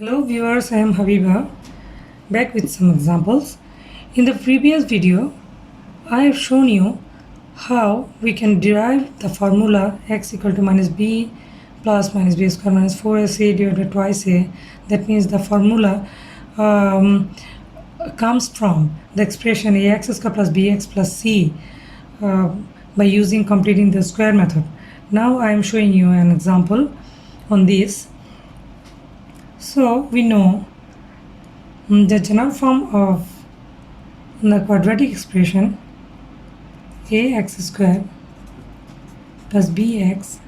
Hello viewers, I am Habiba, back with some examples. In the previous video, I have shown you how we can derive the formula x equal to minus b plus minus b square minus 4ac divided by twice a. That means the formula comes from the expression ax square plus bx plus c uh, by using completing the square method. Now I am showing you an example on this. So we know the general form of the quadratic expression ax square plus bx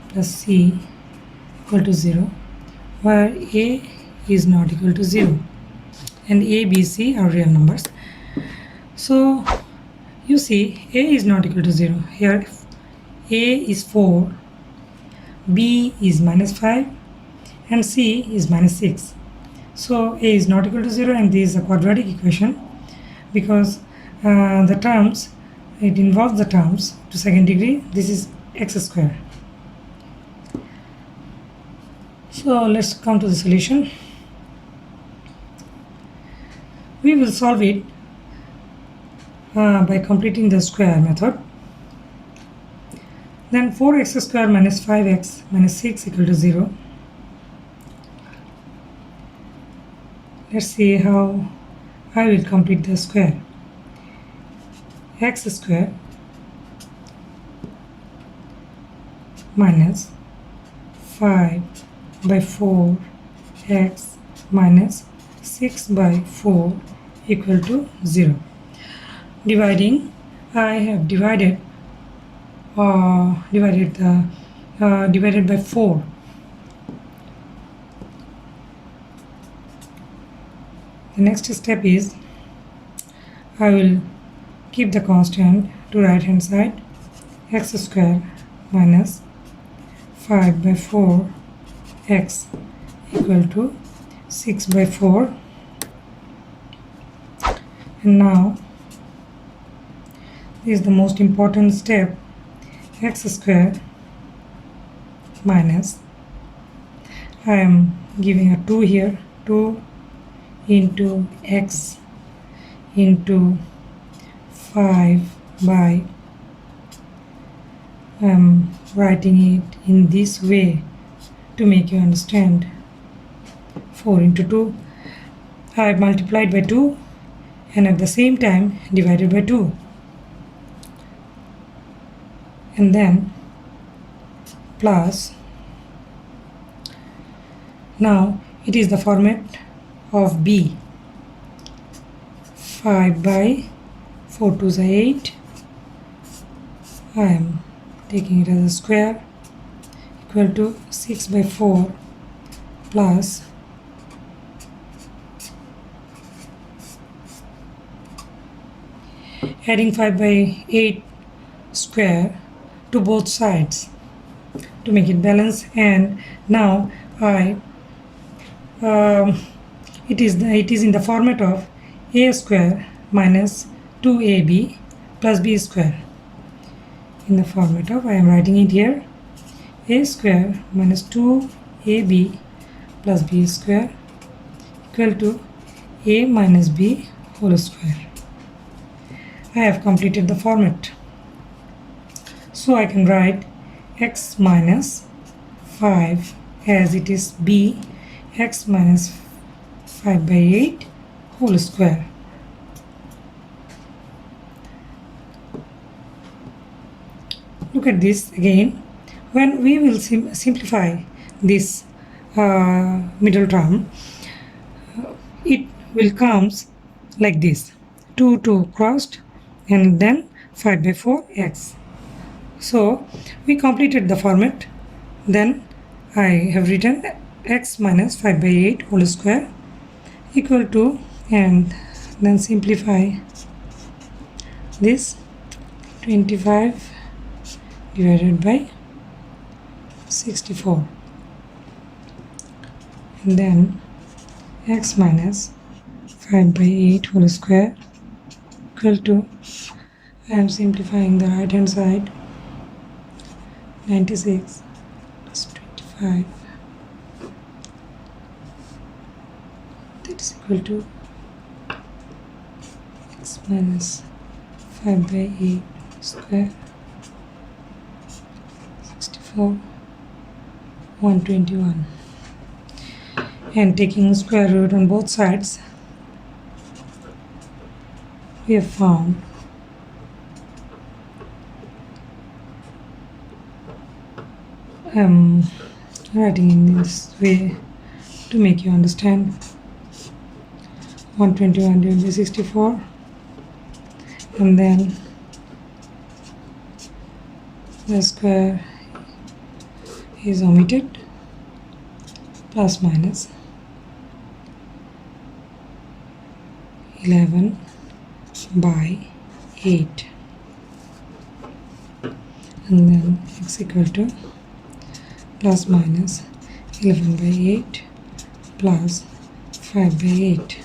plus c equal to 0, where a is not equal to 0 and a, b, c are real numbers. So you see a is not equal to 0. Here a is 4, b is minus 5 and c is minus 6. So a is not equal to 0 and this is a quadratic equation because the terms, it involves the terms to second degree. This is x square. So let's come to the solution. We will solve it by completing the square method. Then 4x square minus 5x minus 6 equal to 0. Let's see how I will complete the square. X square minus 5 by 4 x minus 6 by 4 equal to 0. Dividing, I have divided divided by 4. The next step is I will keep the constant to right hand side. X square minus 5 by 4 x equal to 6 by 4. And now this is the most important step. X square minus, I am giving a 2 here, 2 into x into 5 by, I am writing it in this way to make you understand. 4 into 2, I have multiplied by 2 and at the same time divided by 2, and then plus. Now it is the format of b. 5 by 4 to the 8. I am taking it as a square equal to 6 by 4 plus adding 5 by 8 square to both sides to make it balance. And now it is in the format of a square minus 2ab plus b square. In the format of, I am writing it here, a square minus 2ab plus b square equal to a minus b whole square. I have completed the format. So I can write x minus 5 as it is b, x minus 5 by 8 whole square. Look at this again. When we will simplify this middle term, it will comes like this: 2 crossed and then 5 by 4 x. So we completed the format. Then I have written x minus 5 by 8 whole square equal to, and then simplify this, 25 divided by 64, and then x minus 5 by 8 whole square equal to, I am simplifying the right hand side, 96 plus 25 it is equal to x minus 5 by 8 square 64 121, and taking square root on both sides, we have found writing in this way to make you understand. 121 divided by 64, and then the square is omitted, plus minus 11 by 8, and then x equal to plus minus 11 by 8 plus 5 by 8.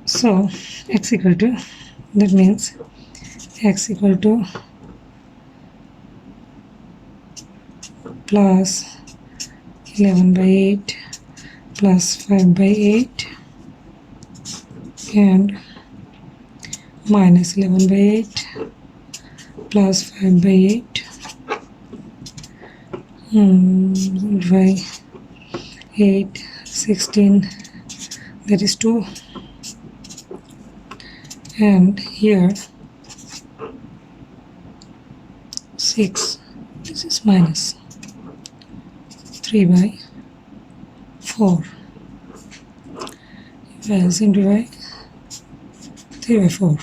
So x equal to, that means x equal to plus 11 by 8 plus 5 by 8 and minus 11 by 8 plus 5 by 8 by 8 16, that is 2, and here 6, this is minus 3 by 4, if I simplify 3 by 4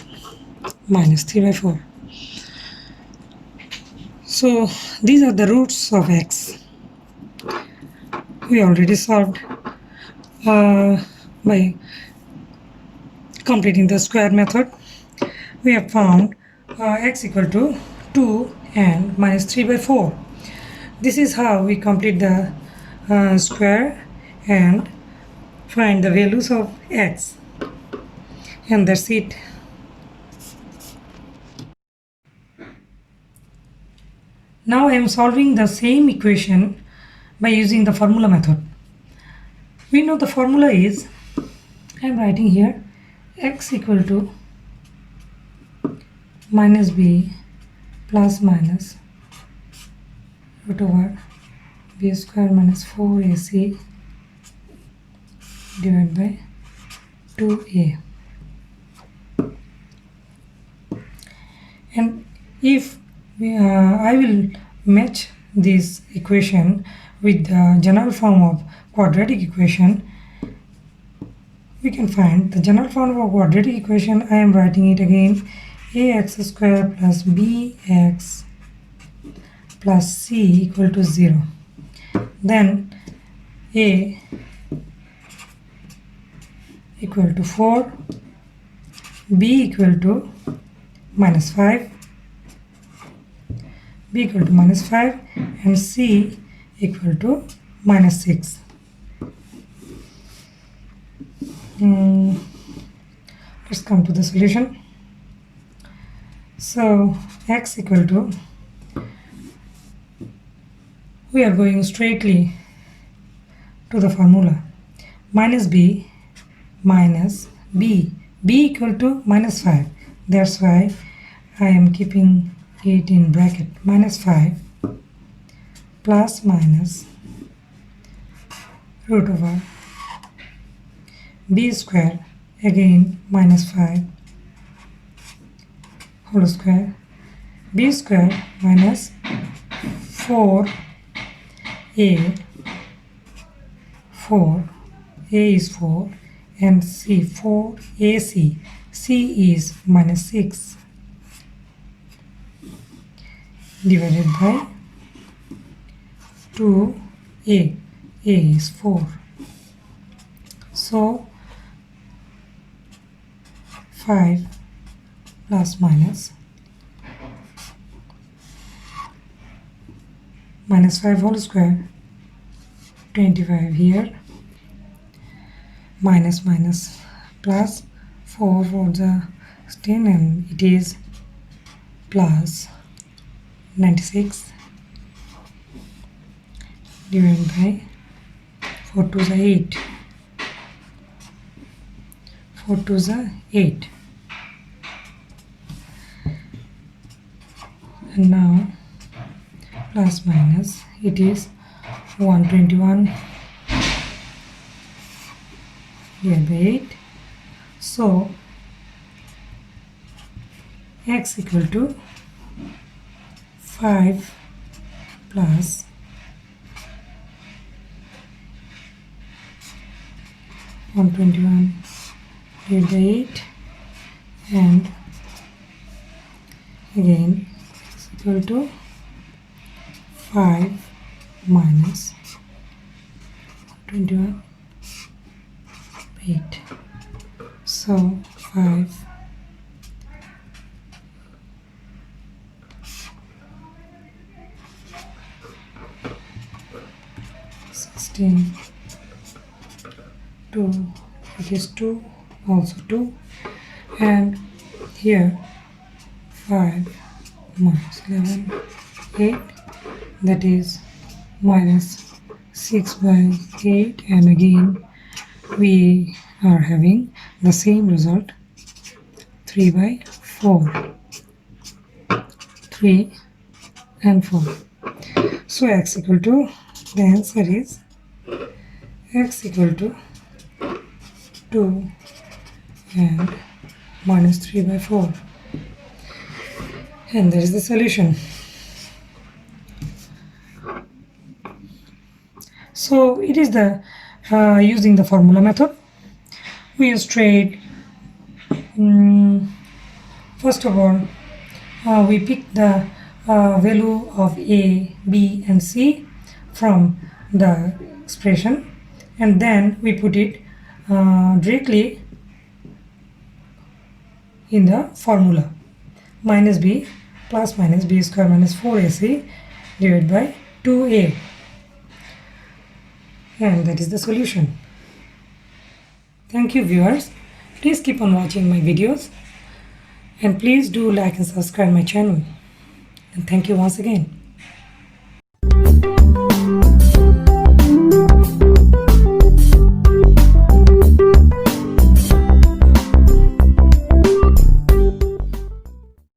minus 3 by 4. So these are the roots of x. We already solved by completing the square method. We have found x equal to 2 and minus 3 by 4. This is how we complete the square and find the values of x, and that's it. Now I am solving the same equation by using the formula method. We know the formula is, I am writing here, x equal to minus b plus minus root over b square minus 4ac divided by 2a. And if I will match this equation with the general form of quadratic equation, we can find the general form of quadratic equation. I am writing it again, ax square plus bx plus c equal to 0. Then a equal to 4, b equal to minus 5, b equal to minus 5, and c equal to minus 6. Let's come to the solution. So x equal to, we are going straightly to the formula, minus b minus b, b equal to minus 5. That's why I am keeping it in bracket, minus 5 plus minus root over b square, again minus 5 whole square, b square minus 4a, 4, a is 4, and c 4ac, c is minus 6 divided by 2a, a is 4. So 5 plus minus 5 whole square, 25 here, minus plus 4 for the 16, and it is plus 96 divided by 4 to the 8. 4 to the 8. And now plus minus, it is 121 divided by 8. So x equal to 5 plus 121 divided by 8, and again x equal to 5 minus 121 by 8. So 5 16 2, it is 2, also 2, and here 5 minus 11 8, that is minus 6 by 8, and again we are having the same result, 3 by 4, 3 and 4. So x equal to, the answer is x equal to 2 and minus 3 by 4, and there is the solution. So it is the using the formula method. We use trade. First of all, we pick the value of A, B and C from the expression, and then we put it directly in the formula. Minus B plus minus B square minus 4AC divided by 2A, and that is the solution. Thank you, viewers. Please keep on watching my videos, and please do like and subscribe my channel, and thank you once again.